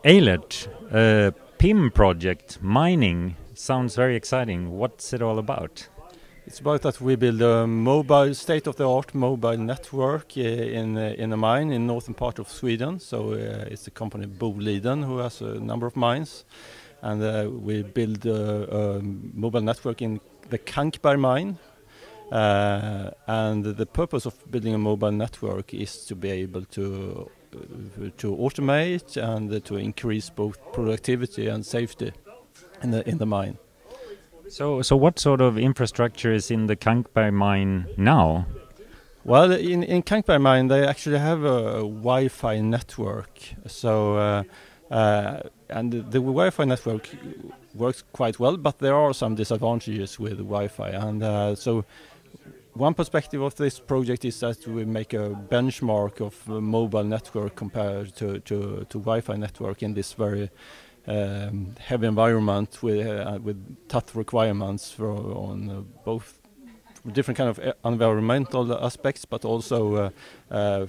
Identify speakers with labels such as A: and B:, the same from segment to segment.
A: Eilert, PIM project, mining, sounds very exciting. What's it all about?
B: It's about that we build a mobile, state-of-the-art mobile network in a mine in northern part of Sweden. So it's the company Boliden who has a number of mines, and we build a mobile network in the Kankberg mine. And the purpose of building a mobile network is to be able to automate and to increase both productivity and safety in the mine.
A: So what sort of infrastructure is in the Kankberg mine now?
B: Well, in Kankberg mine they actually have a Wi-Fi network. So and the Wi-Fi network works quite well, but there are some disadvantages with Wi-Fi. And so one perspective of this project is that we make a benchmark of a mobile network compared to Wi-Fi network in this very heavy environment with tough requirements on both different kind of environmental aspects, but also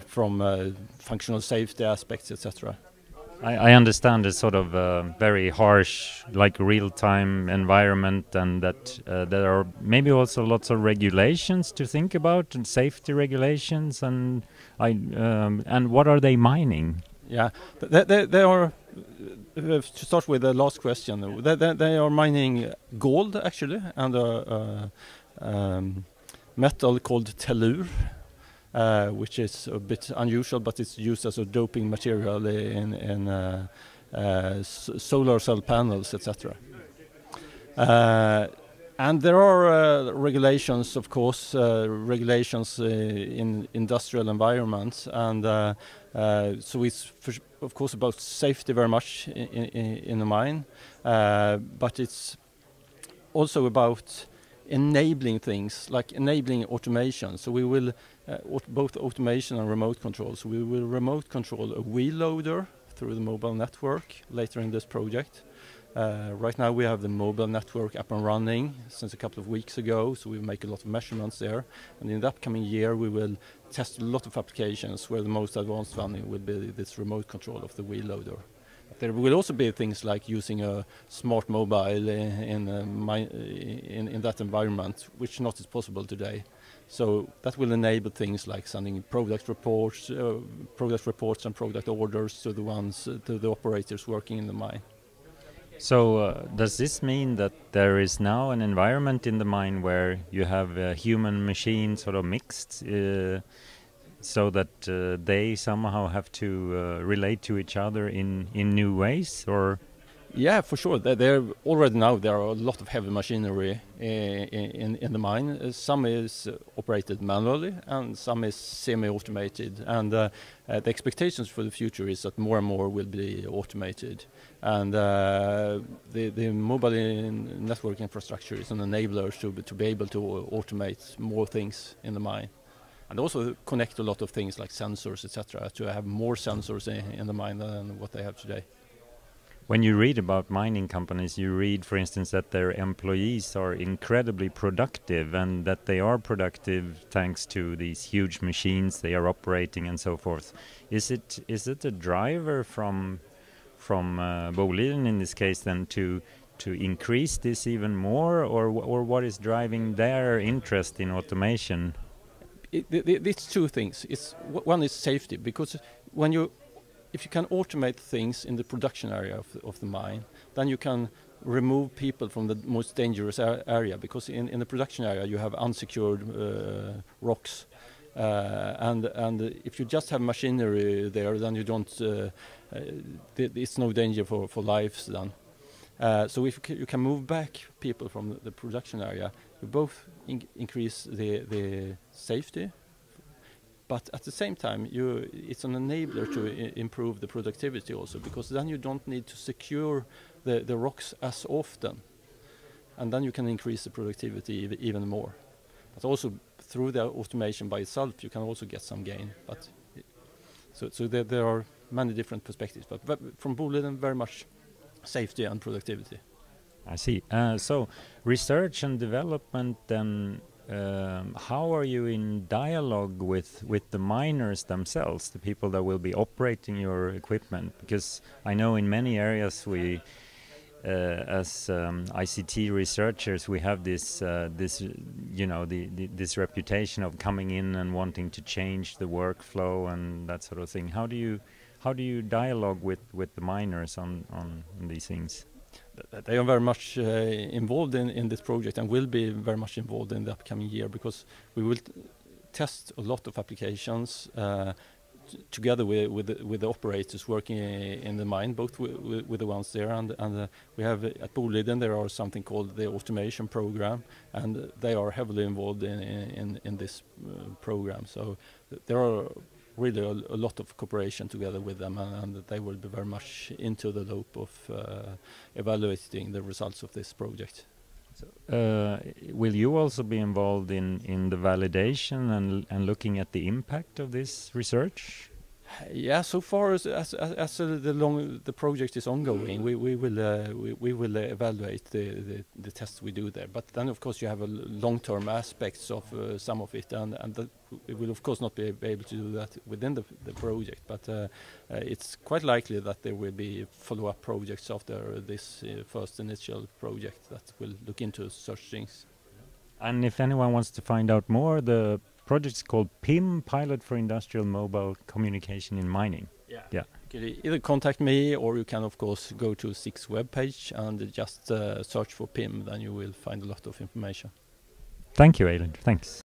B: from functional safety aspects, etc.
A: I understand it's sort of a very harsh, like real-time environment, and that there are maybe also lots of regulations to think about, and safety regulations, and what are they mining?
B: Yeah, they are. To start with the last question, they are mining gold actually, and metal called tellur. Which is a bit unusual, but it's used as a doping material in solar cell panels, etc. And there are regulations, of course, regulations in industrial environments, and so it's of course about safety very much in the mine, but it's also about enabling things, like enabling automation. So we will both automation and remote control. So we will remote control a wheel loader through the mobile network later in this project. Right now we have the mobile network up and running since a couple of weeks ago, so we make a lot of measurements there. And in the upcoming year we will test a lot of applications where the most advanced one will be this remote control of the wheel loader. There will also be things like using a smart mobile in that environment, which not is possible today. So that will enable things like sending product reports and product orders to the operators working in the mine.
A: So does this mean that there is now an environment in the mine where you have human machine sort of mixed? So that they somehow have to relate to each other in new ways, or?
B: Yeah, for sure. Already now there are a lot of heavy machinery in the mine. Some is operated manually and some is semi-automated. And the expectations for the future is that more and more will be automated. And the mobile network infrastructure is an enabler to be able to automate more things in the mine. And also connect a lot of things like sensors, etc., to have more sensors in the mine than what they have today.
A: When you read about mining companies, you read, for instance, that their employees are incredibly productive, and that they are productive thanks to these huge machines they are operating and so forth. Is it a driver from Boliden in this case then to increase this even more, or what is driving their interest in automation?
B: It's two things. One is safety, because if you can automate things in the production area of the mine, then you can remove people from the most dangerous area, because in the production area you have unsecured rocks, and if you just have machinery there, then you don't. It's no danger for lives then. So if you can move back people from the production area, you both increase the safety, but at the same time it's an enabler to improve the productivity also, because then you don't need to secure the rocks as often, and then you can increase the productivity even more. But also through the automation by itself you can also get some gain. But so there are many different perspectives, but from Boliden very much safety and productivity.
A: I see. So research and development then how are you in dialogue with the miners themselves, the people that will be operating your equipment? Because I know in many areas we, as ICT researchers, we have this this reputation of coming in and wanting to change the workflow and that sort of thing. How do you dialogue with the miners on these things?
B: They are very much involved in this project and will be very much involved in the upcoming year, because we will test a lot of applications together with the operators working in the mine, both with the ones there and we have at Boliden there are something called the automation program, and they are heavily involved in this program. So there are really a lot of cooperation together with them, and they will be very much into the loop of evaluating the results of this project.
A: So, will you also be involved in the validation and looking at the impact of this research?
B: Yeah, so far as the project is ongoing, we will evaluate the tests we do there. But then, of course, you have a long-term aspects of some of it, and we will of course not be able to do that within the project. But it's quite likely that there will be follow-up projects after this first initial project that will look into such things.
A: And if anyone wants to find out more, the project is called PIM, Pilot for Industrial Mobile Communication in Mining.
B: Yeah.
A: Yeah.
B: You can either contact me, or you can of course go to SICS webpage and just search for PIM. Then you will find a lot of information.
A: Thank you, Eilert. Thanks.